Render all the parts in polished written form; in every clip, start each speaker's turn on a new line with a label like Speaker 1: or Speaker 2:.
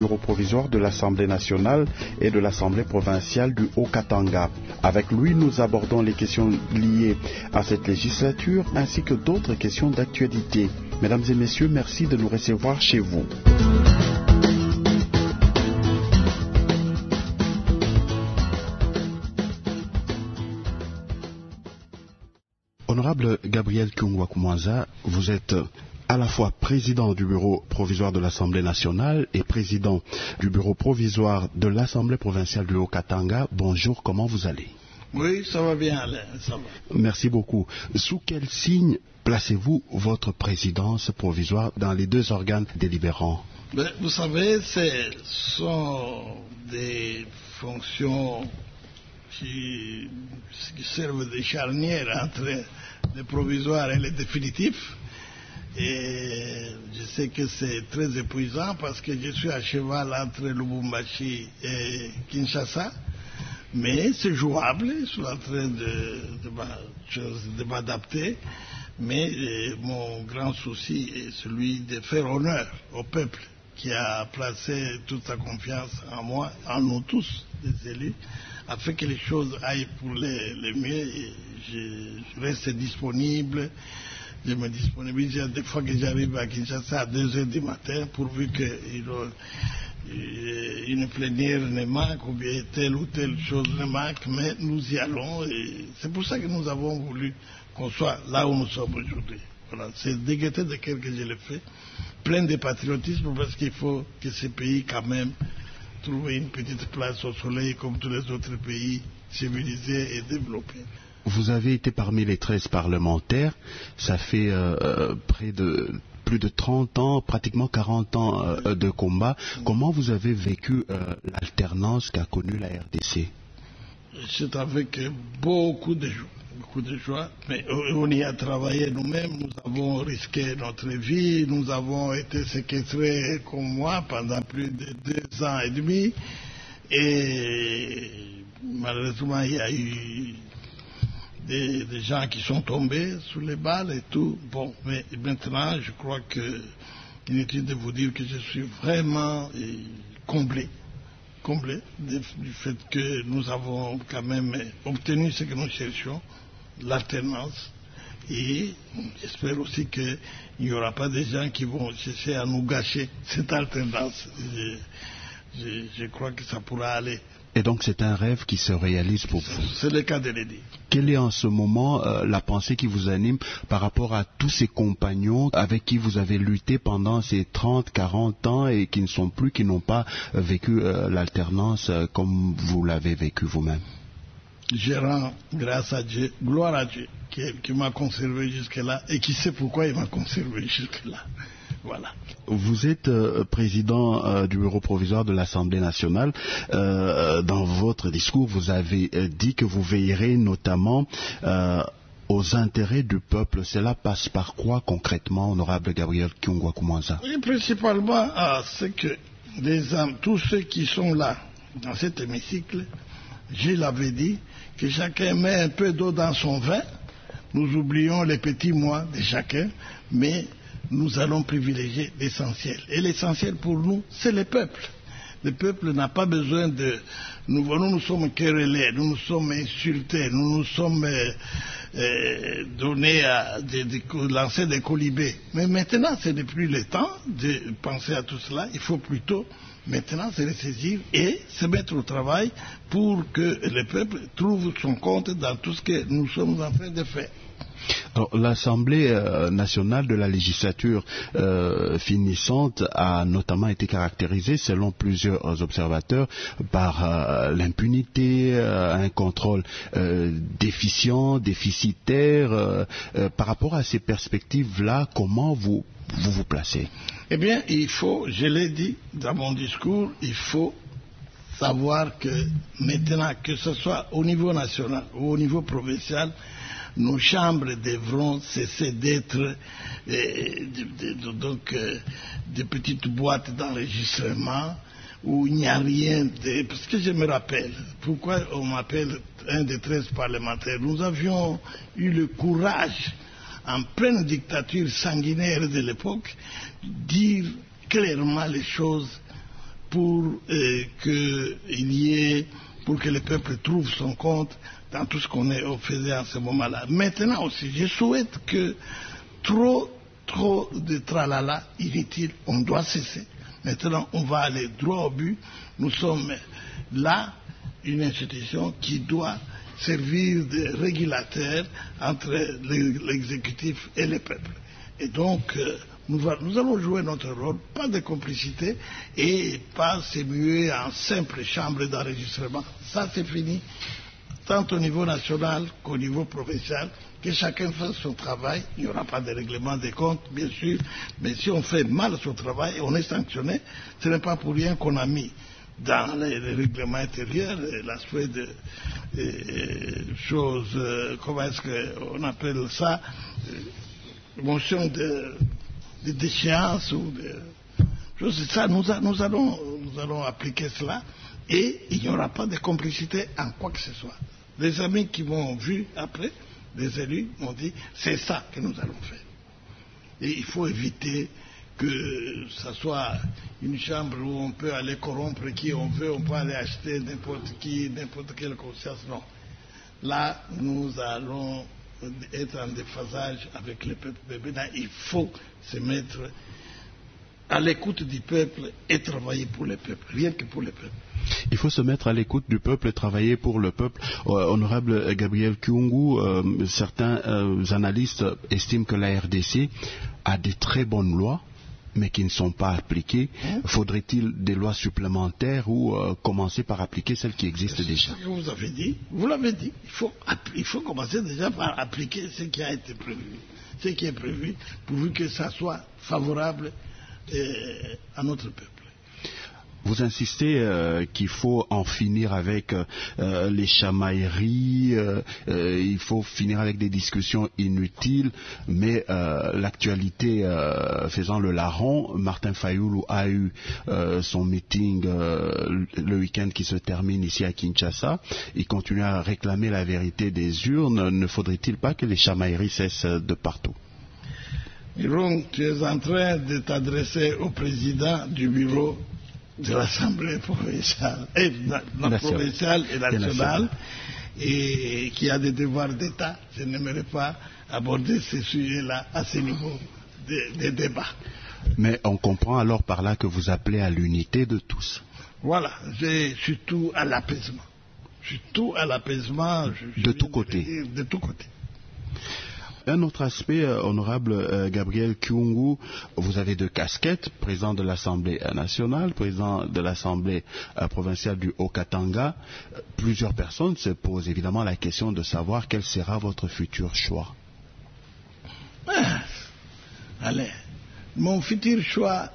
Speaker 1: Bureau provisoire de l'Assemblée nationale et de l'Assemblée provinciale du Haut-Katanga. Avec lui, nous abordons les questions liées à cette législature ainsi que d'autres questions d'actualité. Mesdames et messieurs, merci de nous recevoir chez vous. Honorable Gabriel Kyungwa-Kumwanza, vous êtes à la fois président du bureau provisoire de l'Assemblée nationale et président du bureau provisoire de l'Assemblée provinciale du Haut-Katanga. Bonjour, comment vous allez?
Speaker 2: Oui, ça va bien, Alain, ça va.
Speaker 1: Merci beaucoup. Sous quel signe placez-vous votre présidence provisoire dans les deux organes délibérants?
Speaker 2: Vous savez, ce sont des fonctions qui servent de charnière entre le provisoire et le définitif. Et je sais que c'est très épuisant parce que je suis à cheval entre Lubumbashi et Kinshasa, mais c'est jouable, je suis en train de m'adapter, mais mon grand souci est celui de faire honneur au peuple qui a placé toute sa confiance en moi, en nous tous, les élus, afin que les choses aillent pour le mieux. Et je reste disponible. Je me disponibilise des fois que j'arrive à Kinshasa à 2h du matin, pourvu qu'une plénière ne manque ou bien telle ou telle chose ne manque, mais nous y allons. Et c'est pour ça que nous avons voulu qu'on soit là où nous sommes aujourd'hui. Voilà, c'est de gaieté de cœur que je le fais, plein de patriotisme, parce qu'il faut que ce pays quand même trouve une petite place au soleil comme tous les autres pays civilisés et développés.
Speaker 1: Vous avez été parmi les 13 parlementaires, ça fait plus de 30 ans, pratiquement 40 ans de combat. Comment vous avez vécu l'alternance qu'a connue la RDC?
Speaker 2: C'est avec beaucoup de joie, mais on y a travaillé nous-mêmes, nous avons risqué notre vie, nous avons été séquestrés comme moi pendant plus de 2 ans et demi, et malheureusement il y a eu des gens qui sont tombés sous les balles et tout. Bon, mais maintenant, je crois que inutile de vous dire que je suis vraiment comblé du fait que nous avons quand même obtenu ce que nous cherchions, l'alternance. Et j'espère aussi qu'il n'y aura pas des gens qui vont chercher à nous gâcher cette alternance. Je crois que ça pourra aller.
Speaker 1: Et donc c'est un rêve qui se réalise pour vous.
Speaker 2: C'est le cas de le dire.
Speaker 1: Quelle est en ce moment la pensée qui vous anime par rapport à tous ces compagnons avec qui vous avez lutté pendant ces 30, 40 ans et qui ne sont plus, qui n'ont pas vécu l'alternance comme vous l'avez vécu vous-même?
Speaker 2: Je rends grâce à Dieu, gloire à Dieu qui m'a conservé jusque-là et qui sait pourquoi il m'a conservé jusque-là. Voilà.
Speaker 1: Vous êtes président du bureau provisoire de l'Assemblée nationale. Dans votre discours, vous avez dit que vous veillerez notamment aux intérêts du peuple. Cela passe par quoi concrètement, honorable Gabriel Kyungwa-Kumwanza?
Speaker 2: Oui, principalement à ce que tous ceux qui sont là, dans cet hémicycle, je l'avais dit, que chacun met un peu d'eau dans son vin. Nous oublions les petits mois de chacun, mais nous allons privilégier l'essentiel. Et l'essentiel pour nous, c'est le peuple. Le peuple n'a pas besoin de... Nous sommes querellés, nous nous sommes insultés, nous nous sommes donnés à lancer des colibés. Mais maintenant, ce n'est plus le temps de penser à tout cela. Il faut plutôt maintenant se ressaisir et se mettre au travail pour que le peuple trouve son compte dans tout ce que nous sommes en train de faire.
Speaker 1: L'Assemblée nationale de la législature finissante a notamment été caractérisée, selon plusieurs observateurs, par l'impunité, un contrôle déficient, déficitaire. Par rapport à ces perspectives-là, comment vous placez?
Speaker 2: Eh bien, il faut, je l'ai dit dans mon discours, il faut savoir que maintenant, que ce soit au niveau national ou au niveau provincial, nos chambres devront cesser d'être des petites boîtes d'enregistrement où il n'y a rien de... Parce que je me rappelle, pourquoi on m'appelle un des 13 parlementaires. Nous avions eu le courage, en pleine dictature sanguinaire de l'époque, dire clairement les choses pour que le peuple trouve son compte dans tout ce qu'on faisait en ce moment-là. Maintenant aussi, je souhaite que trop de tralala inutile, on doit cesser. Maintenant, on va aller droit au but. Nous sommes là, une institution qui doit servir de régulateur entre l'exécutif et le peuple. Et donc, nous allons jouer notre rôle, pas de complicité et pas se muer en simple chambre d'enregistrement. Ça, c'est fini, tant au niveau national qu'au niveau provincial. Que chacun fasse son travail, il n'y aura pas de règlement des comptes, bien sûr, mais si on fait mal son travail et on est sanctionné, ce n'est pas pour rien qu'on a mis dans les règlements intérieurs l'aspect de choses, comment est-ce qu'on appelle ça, motion de déchéance ou de choses. Ça, nous allons appliquer cela et il n'y aura pas de complicité en quoi que ce soit. Les amis qui m'ont vu après, les élus m'ont dit, c'est ça que nous allons faire. Et il faut éviter que ça soit une chambre où on peut aller corrompre qui on veut, on peut aller acheter n'importe quelle conscience. Non. Là, nous allons être en déphasage avec le peuple. Maintenant, il faut se mettre à l'écoute du peuple et travailler pour le peuple, rien que pour le peuple.
Speaker 1: Il faut se mettre à l'écoute du peuple et travailler pour le peuple. Honorable Gabriel Kyungu, certains analystes estiment que la RDC a des très bonnes lois, mais qui ne sont pas appliquées. Faudrait-il des lois supplémentaires ou commencer par appliquer celles qui existent déjà?
Speaker 2: Ce que vous avez dit, vous l'avez dit, il faut commencer déjà par appliquer ce qui a été prévu, ce qui est prévu, pourvu que ça soit favorable à notre peuple.
Speaker 1: Vous insistez qu'il faut en finir avec les chamailleries, il faut finir avec des discussions inutiles, mais l'actualité faisant le larron, Martin Fayulu a eu son meeting le week-end qui se termine ici à Kinshasa. Il continue à réclamer la vérité des urnes. Ne faudrait-il pas que les chamailleries cessent de partout?
Speaker 2: Miron, tu es en train de t'adresser au président du bureau de l'Assemblée provinciale et nationale et qui a des devoirs d'État. Je n'aimerais pas aborder ces sujets-là à ce niveau de débat.
Speaker 1: Mais on comprend alors par là que vous appelez à l'unité de tous.
Speaker 2: Voilà, je suis tout à l'apaisement. Je suis tout à l'apaisement.
Speaker 1: De tous côtés.
Speaker 2: De tous côtés.
Speaker 1: Un autre aspect, honorable Gabriel Kyungu, vous avez deux casquettes, président de l'Assemblée nationale, président de l'Assemblée provinciale du Haut-Katanga. Plusieurs personnes se posent évidemment la question de savoir quel sera votre futur choix.
Speaker 2: Allez, mon futur choix,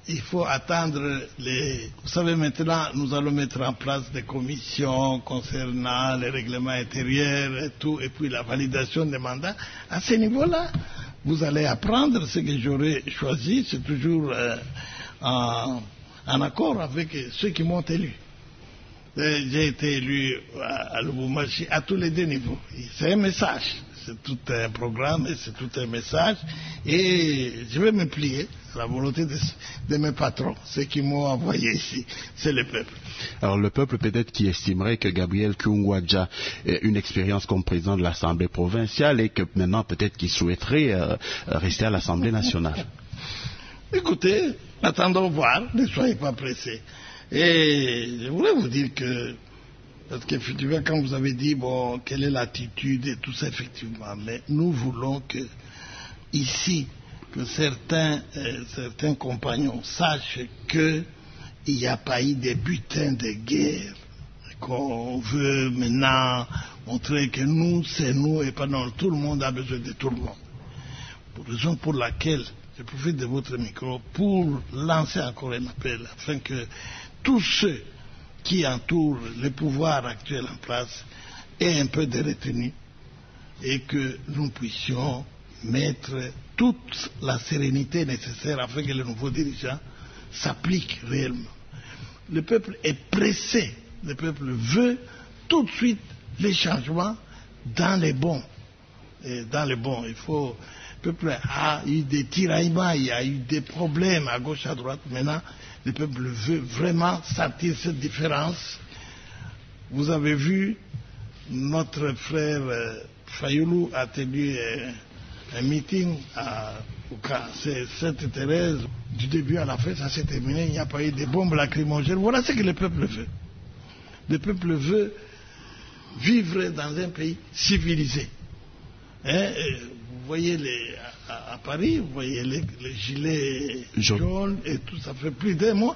Speaker 2: il faut attendre Vous savez, maintenant, nous allons mettre en place des commissions concernant les règlements intérieurs et tout, et puis la validation des mandats. À ce niveau-là, vous allez apprendre ce que j'aurais choisi. C'est toujours en accord avec ceux qui m'ont élu. J'ai été élu à Lubumbashi à tous les deux niveaux. C'est un message. C'est tout un programme et c'est tout un message. Et je vais me plier à la volonté de mes patrons. Ceux qui m'ont envoyé ici, c'est le peuple.
Speaker 1: Alors le peuple peut-être qui estimerait que Gabriel Kyungu a déjà une expérience comme président de l'Assemblée provinciale et que maintenant peut-être qu'il souhaiterait rester à l'Assemblée nationale.
Speaker 2: Écoutez, attendons voir, ne soyez pas pressés. Et je voulais vous dire que, parce qu'effectivement, quand vous avez dit, bon, quelle est l'attitude et tout ça, effectivement, mais nous voulons que, ici, que certains compagnons sachent qu'il n'y a pas eu de butin de guerre, qu'on veut maintenant montrer que nous, c'est nous, et pas non, tout le monde a besoin de tout le monde. Pour raison pour laquelle je profite de votre micro pour lancer encore un appel, afin que tous ceux qui entourent le pouvoir actuel en place aient un peu de retenue et que nous puissions mettre toute la sérénité nécessaire afin que le nouveau dirigeant s'applique réellement. Le peuple est pressé, le peuple veut tout de suite les changements dans les bons. Et dans les bons, il faut... Le peuple a eu des tiraillements, il y a eu des problèmes à gauche, à droite. Maintenant, le peuple veut vraiment sentir cette différence. Vous avez vu, notre frère Fayoulou a tenu un meeting au cas Sainte-Thérèse. Du début à la fin, ça s'est terminé, il n'y a pas eu de bombes lacrymogènes. Voilà ce que le peuple veut. Le peuple veut vivre dans un pays civilisé. Vous voyez à Paris, vous voyez les gilets jaunes et tout, ça fait plus d'un mois.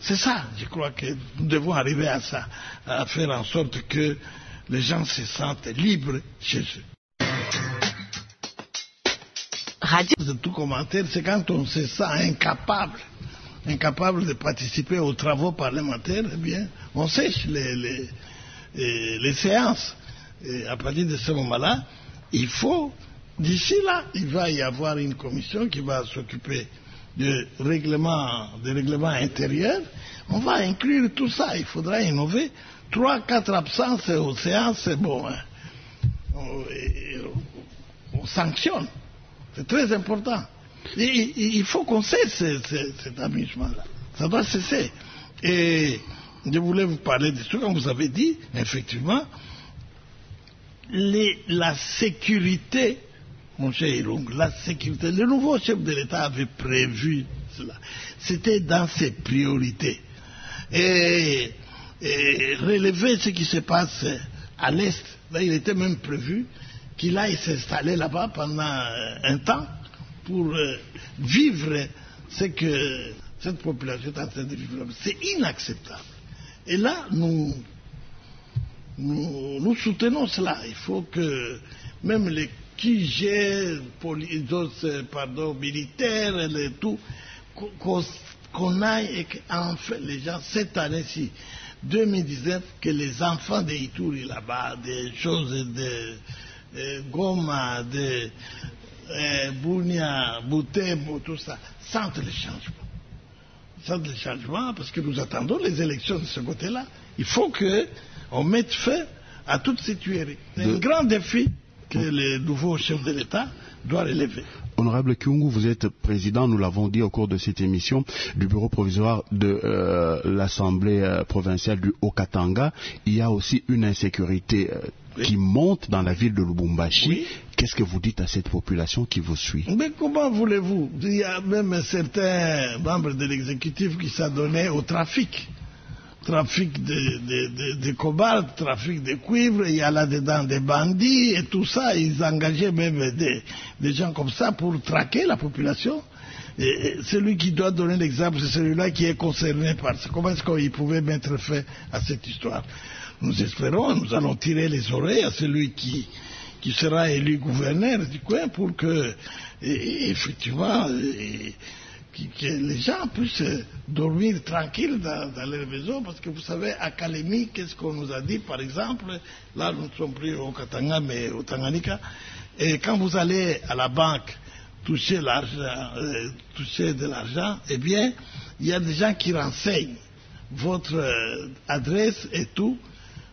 Speaker 2: C'est ça, je crois que nous devons arriver à ça, à faire en sorte que les gens se sentent libres chez eux. De tout commentaire, c'est quand on se sent incapable de participer aux travaux parlementaires, eh bien, on sèche les séances. Et à partir de ce moment-là, il faut, d'ici là, il va y avoir une commission qui va s'occuper de règlements intérieurs. On va inclure tout ça, il faudra innover. 3-4 absences aux séances, c'est bon. Hein. On sanctionne. C'est très important. Et il faut qu'on cesse cet amusement-là. Ça doit cesser. Et je voulais vous parler de ce que vous avez dit, effectivement. La sécurité, mon cher Irung, la sécurité, le nouveau chef de l'État avait prévu cela. C'était dans ses priorités. Et relever ce qui se passe à l'Est, là, il était même prévu qu'il aille s'installer là-bas pendant un temps pour vivre ce que cette population est en train de vivre. C'est inacceptable. Et là, nous soutenons cela. Il faut que même les QG, militaires, tout, qu'on aille et qu'enfin les gens, cette année-ci, 2019, que les enfants de Ituri là-bas, des choses de Goma, de Bunia, Butembo, tout ça, sentent le changement. Sentent le changement parce que nous attendons les élections de ce côté-là. Il faut qu'on mette fin à toutes ces tueries. C'est un grand défi que le nouveau chef de l'État doit relever.
Speaker 1: Honorable Kyungu, vous êtes président, nous l'avons dit au cours de cette émission, du bureau provisoire de l'Assemblée provinciale du Haut-Katanga. Il y a aussi une insécurité qui monte dans la ville de Lubumbashi. Oui. Qu'est-ce que vous dites à cette population qui vous suit?
Speaker 2: Mais comment voulez-vous? Il y a même certains membres de l'exécutif qui s'adonnaient au trafic. Trafic de cobalt, trafic de cuivre, il y a là-dedans des bandits et tout ça. Ils engageaient même des gens comme ça pour traquer la population. Et celui qui doit donner l'exemple, c'est celui-là qui est concerné par ça. Comment est-ce qu'il pouvait mettre fin à cette histoire? Nous espérons, nous allons tirer les oreilles à celui qui sera élu gouverneur du coin pour que, effectivement, que les gens puissent dormir tranquilles dans leur maison, parce que vous savez, à Kalemi, qu'est-ce qu'on nous a dit, par exemple, là nous ne sommes plus au Katanga, mais au Tanganyika, et quand vous allez à la banque toucher de l'argent, eh bien, il y a des gens qui renseignent votre adresse et tout.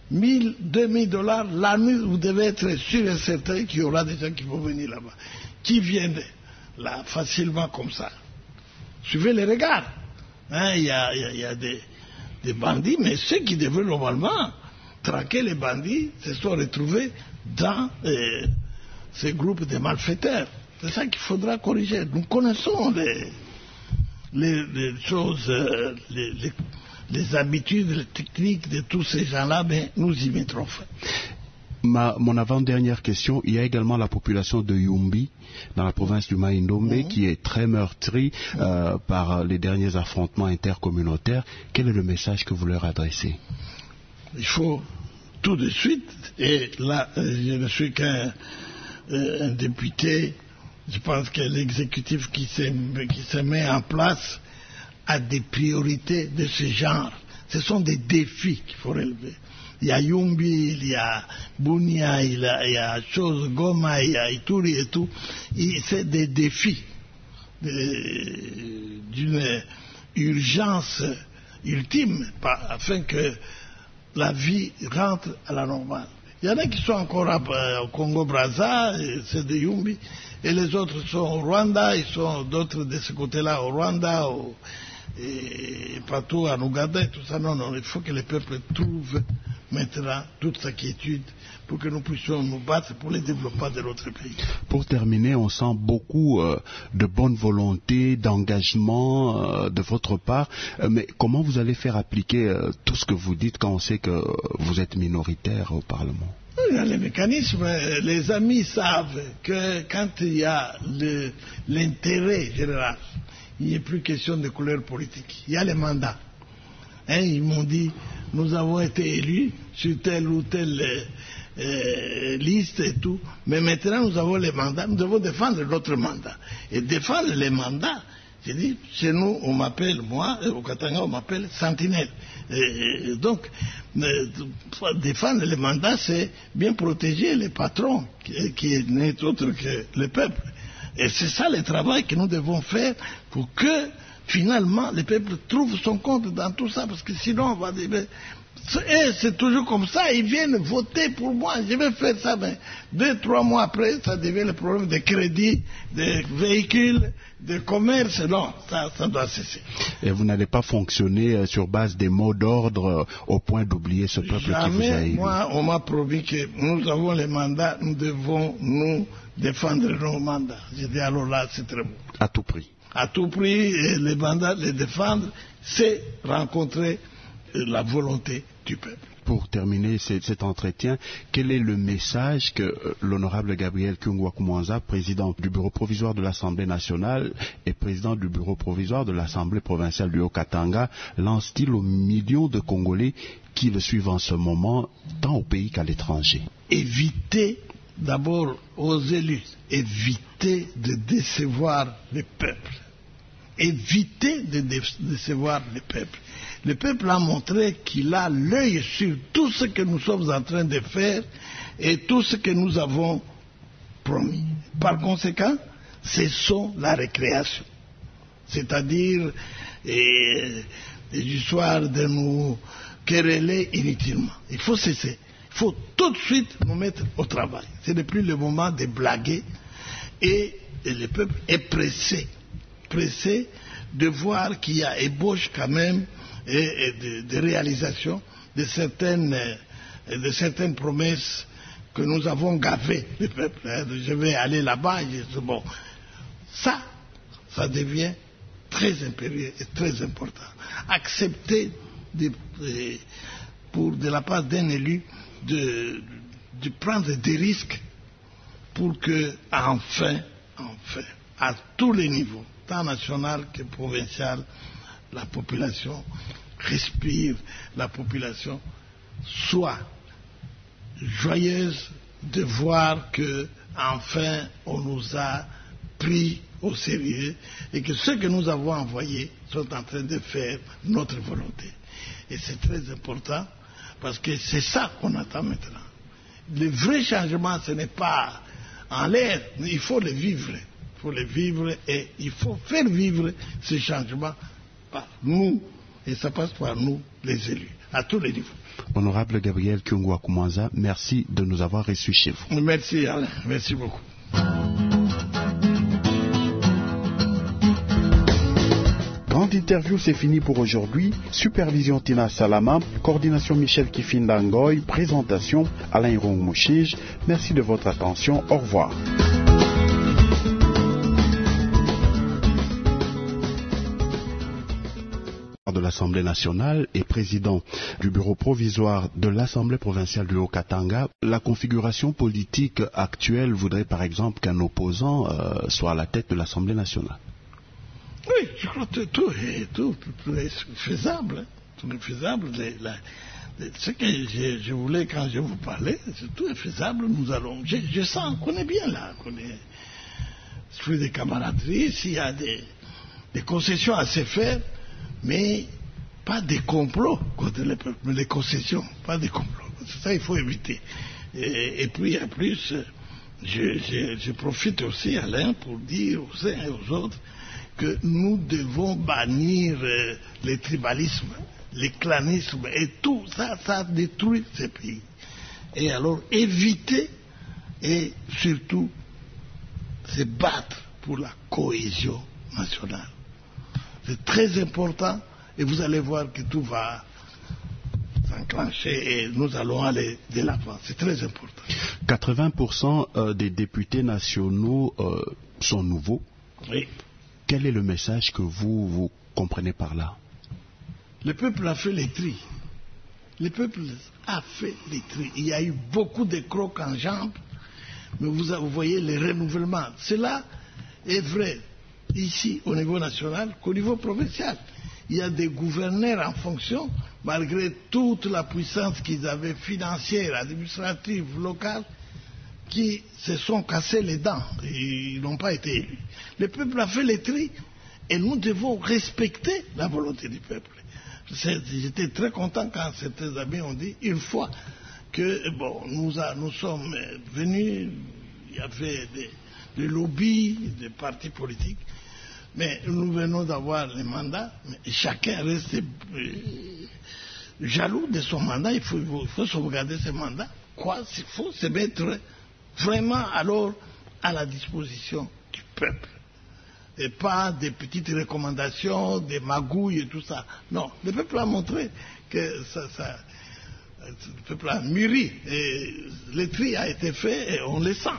Speaker 2: 1000, 2000 $, la nuit, vous devez être sûr et certain qu'il y aura des gens qui vont venir là-bas, qui viennent là facilement comme ça. Suivez les regards. Hein, il y a des bandits, mais ceux qui devaient normalement traquer les bandits se sont retrouvés dans ces groupes de malfaiteurs. C'est ça qu'il faudra corriger. Nous connaissons les choses, les habitudes, les techniques de tous ces gens-là, mais nous y mettrons fin.
Speaker 1: Mon avant-dernière question, il y a également la population de Yumbi, dans la province du Mai-Ndombe, qui est très meurtrie par les derniers affrontements intercommunautaires. Quel est le message que vous leur adressez?
Speaker 2: Il faut tout de suite, et là je ne suis qu'un député, je pense que l'exécutif qui se met en place a des priorités de ce genre. Ce sont des défis qu'il faut relever. Il y a Yumbi, il y a Bunia, il y a Goma, il y a Ituri et tout. C'est des défis d'une urgence ultime afin que la vie rentre à la normale. Il y en a qui sont encore au Congo-Brazza, c'est des Yumbi, et les autres sont au Rwanda, ils sont d'autres de ce côté-là au Rwanda, et partout en Ouganda et tout ça. Non, il faut que les peuples trouvent maintenant toute sa quiétude pour que nous puissions nous battre pour le développement de notre pays.
Speaker 1: Pour terminer, on sent beaucoup de bonne volonté, d'engagement de votre part, mais comment vous allez faire appliquer tout ce que vous dites quand on sait que vous êtes minoritaire au Parlement?
Speaker 2: Il y a les mécanismes. Les amis savent que quand il y a l'intérêt général, il n'y a plus question de couleur politique. Il y a les mandats. Ils m'ont dit, nous avons été élus sur telle ou telle liste et tout, mais maintenant nous avons les mandats, nous devons défendre notre mandat. Et défendre les mandats, j'ai dit, chez nous, on m'appelle, moi, au Katanga, on m'appelle sentinelle. Donc, défendre les mandats, c'est bien protéger les patrons, qui n'est autre que le peuple. Et c'est ça le travail que nous devons faire pour que, finalement, le peuple trouve son compte dans tout ça, parce que sinon, on va dire, c'est toujours comme ça, ils viennent voter pour moi, je vais faire ça, mais 2-3 mois après, ça devient le problème de crédit, de véhicules, de commerce, non, ça doit cesser.
Speaker 1: Et vous n'allez pas fonctionner sur base des mots d'ordre au point d'oublier ce peuple qui vous a élu?
Speaker 2: Moi, on m'a promis que nous avons les mandats, nous devons nous défendre nos mandats. J'ai dit alors là, c'est très bon.
Speaker 1: À tout prix.
Speaker 2: À tout prix, et les mandats, les défendre, c'est rencontrer la volonté du peuple.
Speaker 1: Pour terminer cet entretien, quel est le message que l'honorable Gabriel Kyungwa-Kumwanza, président du bureau provisoire de l'Assemblée nationale et président du bureau provisoire de l'Assemblée provinciale du Haut-Katanga, lance-t-il aux millions de Congolais qui le suivent en ce moment, tant au pays qu'à l'étranger?
Speaker 2: Évitez d'abord aux élus, évitez de décevoir le peuple. Évitez de décevoir le peuple. Le peuple a montré qu'il a l'œil sur tout ce que nous sommes en train de faire et tout ce que nous avons promis. Par conséquent, cessons la récréation. C'est-à-dire l'histoire de nous quereller inutilement. Il faut cesser. Il faut tout de suite nous mettre au travail. Ce n'est plus le moment de blaguer. Et le peuple est pressé de voir qu'il y a ébauche quand même et de réalisation de certaines promesses que nous avons gavées le peuple. Je vais aller là-bas, bon. Ça devient très impérieux et très important. Accepter de la part d'un élu de prendre des risques pour que enfin, à tous les niveaux, tant national que provincial, la population respire, la population soit joyeuse de voir que enfin on nous a pris au sérieux et que ceux que nous avons envoyés sont en train de faire notre volonté. Et c'est très important parce que c'est ça qu'on attend maintenant. Le vrai changement, ce n'est pas en l'air, mais il faut le vivre. Il faut le vivre et il faut faire vivre ce changement par nous, et ça passe par nous, les élus, à tous les niveaux.
Speaker 1: Honorable Gabriel Kyungwa-Kumwanza, merci de nous avoir reçus chez vous.
Speaker 2: Merci Alain, merci beaucoup.
Speaker 1: Grande interview, c'est fini pour aujourd'hui. Supervision Tina Salama, coordination Michel Kifindangoy, présentation Alain Irong Mouchige. Merci de votre attention, au revoir. De l'Assemblée nationale et président du bureau provisoire de l'Assemblée provinciale du Haut-Katanga, la configuration politique actuelle voudrait par exemple qu'un opposant soit à la tête de l'Assemblée nationale.
Speaker 2: Oui, je crois que tout est faisable. Tout est faisable. Ce que je voulais quand je vous parlais, tout est faisable. Nous allons. Je sens qu'on est bien là, qu'on est esprit de camaraderie. S'il y a des concessions à se faire, mais pas des complots contre le peuple, mais les concessions, pas des complots. C'est ça qu'il faut éviter. Et puis en plus, je profite aussi, Alain, pour dire aux uns et aux autres que nous devons bannir les tribalismes, les clanismes et tout ça, ça détruit ce pays. et alors éviter et surtout se battre pour la cohésion nationale. C'est très important et vous allez voir que tout va s'enclencher et nous allons aller de l'avant. C'est très important.
Speaker 1: 80% des députés nationaux sont nouveaux.
Speaker 2: Oui.
Speaker 1: Quel est le message que vous comprenez par là?
Speaker 2: Le peuple a fait les tris. Le peuple a fait les tris. Il y a eu beaucoup de crocs en jambes, mais vous voyez les renouvellements. Cela est vrai ici au niveau national qu'au niveau provincial. Il y a des gouverneurs en fonction, malgré toute la puissance qu'ils avaient financière, administrative, locale, qui se sont cassés les dents. Ils n'ont pas été élus. Le peuple a fait les tris et nous devons respecter la volonté du peuple. J'étais très content quand certains amis ont dit une fois que nous sommes venus, il y avait des lobbies, des partis politiques, mais nous venons d'avoir les mandats, mais chacun reste jaloux de son mandat, il faut sauvegarder ses mandats. Il faut se mettre vraiment alors à la disposition du peuple. Et pas des petites recommandations, des magouilles et tout ça. Non, le peuple a montré que le peuple a mûri. Et le tri a été fait et on le sent.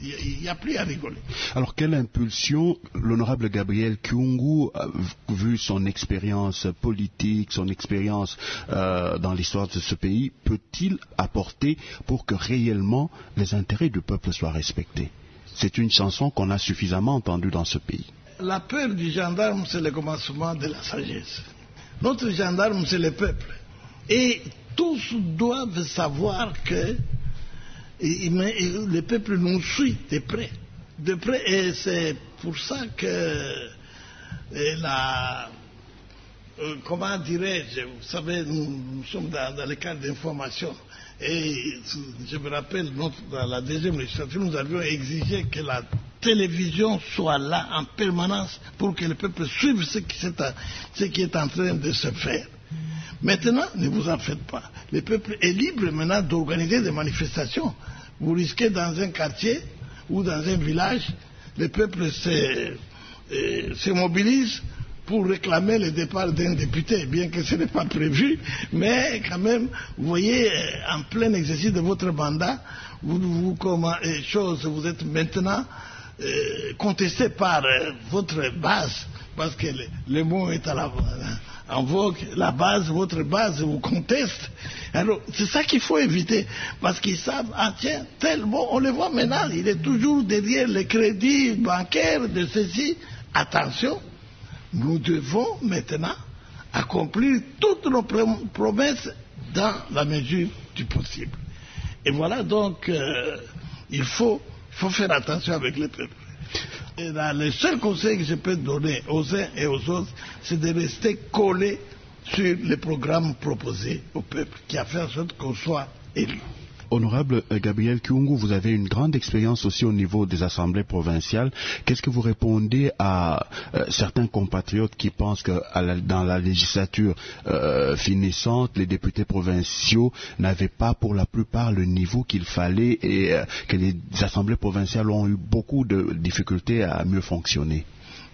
Speaker 2: Il n'y a plus à rigoler.
Speaker 1: Alors, quelle impulsion l'honorable Gabriel Kyungu, vu son expérience politique, son expérience dans l'histoire de ce pays, peut-il apporter pour que réellement les intérêts du peuple soient respectés? C'est une chanson qu'on a suffisamment entendue dans ce pays.
Speaker 2: La peur du gendarme, c'est le commencement de la sagesse. Notre gendarme, c'est le peuple. Et tous doivent savoir que le peuple nous suit de près. Et c'est pour ça que comment dirais-je, vous savez, nous sommes dans le cadre d'information. Et je me rappelle, dans la deuxième législature, nous avions exigé que la télévision soit là en permanence pour que le peuple suive ce qui est en train de se faire. Maintenant, ne vous en faites pas. Le peuple est libre maintenant d'organiser des manifestations. Vous risquez dans un quartier ou dans un village, le peuple se mobilise pour réclamer le départ d'un député, bien que ce n'est pas prévu, mais quand même, vous voyez, en plein exercice de votre mandat, vous êtes maintenant contesté par votre base, parce que le mot est en vogue, votre base vous conteste. Alors, c'est ça qu'il faut éviter, parce qu'ils savent, tellement, on le voit maintenant, il est toujours derrière les crédits bancaires de ceci. Attention, nous devons maintenant accomplir toutes nos promesses dans la mesure du possible. Et voilà donc, il faut faire attention avec le peuple. Et le seul conseil que je peux donner aux uns et aux autres, c'est de rester collés sur les programmes proposés au peuple, qui a fait en sorte qu'on soit élu.
Speaker 1: Honorable Gabriel Kyungu, vous avez une grande expérience aussi au niveau des assemblées provinciales. Qu'est-ce que vous répondez à certains compatriotes qui pensent que dans la législature finissante, les députés provinciaux n'avaient pas pour la plupart le niveau qu'il fallait et que les assemblées provinciales ont eu beaucoup de difficultés à mieux fonctionner?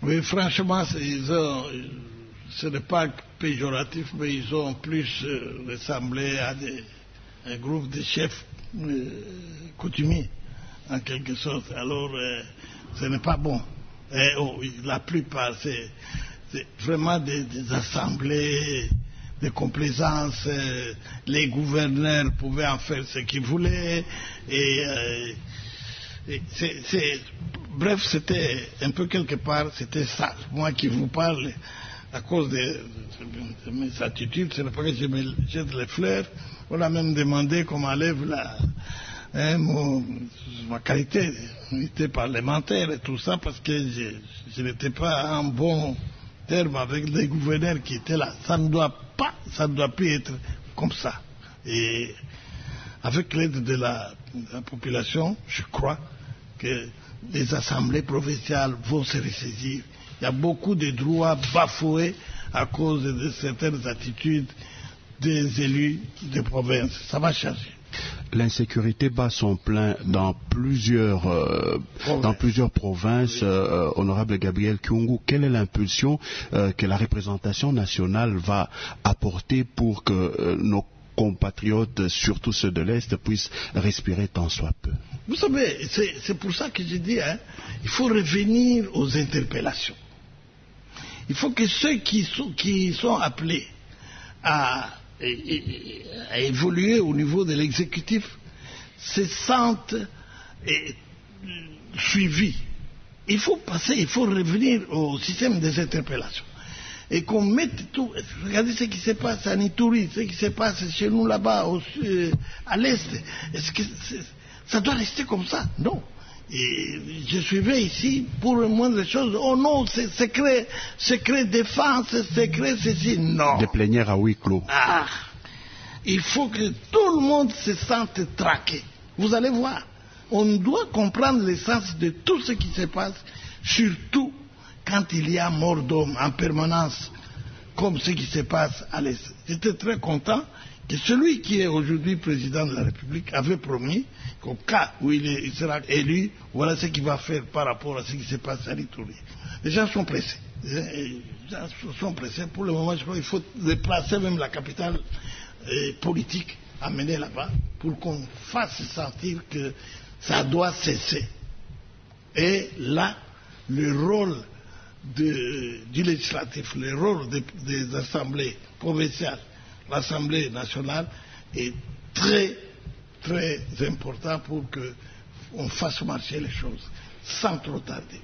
Speaker 2: Oui, franchement, ce n'est pas péjoratif, mais ils ont plus ressemblé à un groupe de chefs coutumiers, en quelque sorte. Alors, ce n'est pas bon. La plupart, c'est vraiment des assemblées de complaisance. Les gouverneurs pouvaient en faire ce qu'ils voulaient. Bref, c'était un peu quelque part, c'était ça. Moi qui vous parle, à cause de mes attitudes, ce n'est pas que je me jette les fleurs. On a même demandé qu'on m'enlève ma qualité parlementaire et tout ça, parce que je n'étais pas en bon terme avec les gouverneurs qui étaient là. Ça ne doit plus être comme ça. Et avec l'aide de la population, je crois que les assemblées provinciales vont se ressaisir. Il y a beaucoup de droits bafoués à cause de certaines attitudes des élus de province. Ça va changer.
Speaker 1: L'insécurité bat son plein dans plusieurs provinces. Honorable Gabriel Kyungu, quelle est l'impulsion que la représentation nationale va apporter pour que nos compatriotes, surtout ceux de l'Est, puissent respirer tant soit peu?
Speaker 2: Vous savez, c'est pour ça que je dis, il faut revenir aux interpellations. Il faut que ceux qui sont appelés à évoluer au niveau de l'exécutif se sentent suivis. Il faut revenir au système des interpellations. Et qu'on mette tout. Regardez ce qui se passe à Ituri, ce qui se passe chez nous là-bas, à l'Est. Est-ce que ça doit rester comme ça? Non. Et je suivais ici pour le moindre chose. Oh non, c'est secret défense, secret ceci. Non.
Speaker 1: Des plénières à huis clos.
Speaker 2: Il faut que tout le monde se sente traqué. Vous allez voir. On doit comprendre l'essence de tout ce qui se passe, surtout quand il y a mort d'homme en permanence, comme ce qui se passe à l'Est. J'étais très content que celui qui est aujourd'hui président de la République avait promis qu'au cas où il sera élu, voilà ce qu'il va faire par rapport à ce qui se passe à l'Itourie. Les gens sont pressés. Pour le moment, je crois qu'il faut déplacer même la capitale politique, amener là-bas, pour qu'on fasse sentir que ça doit cesser. Et là, le rôle du législatif, le rôle des assemblées provinciales, l'Assemblée nationale est très, très important pour qu'on fasse marcher les choses sans trop tarder.